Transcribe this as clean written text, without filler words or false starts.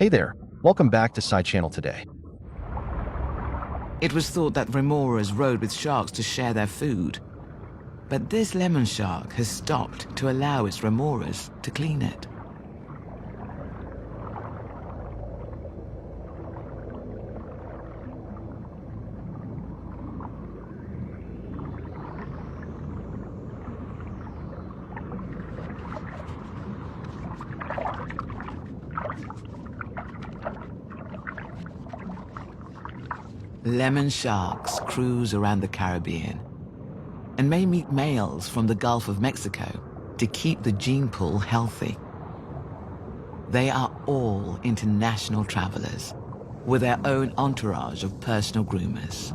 Hey there, welcome back to Side Channel today. It was thought that remoras rode with sharks to share their food. But this lemon shark has stopped to allow its remoras to clean it. Lemon sharks cruise around the Caribbean and may meet males from the Gulf of Mexico to keep the gene pool healthy. They are all international travelers with their own entourage of personal groomers.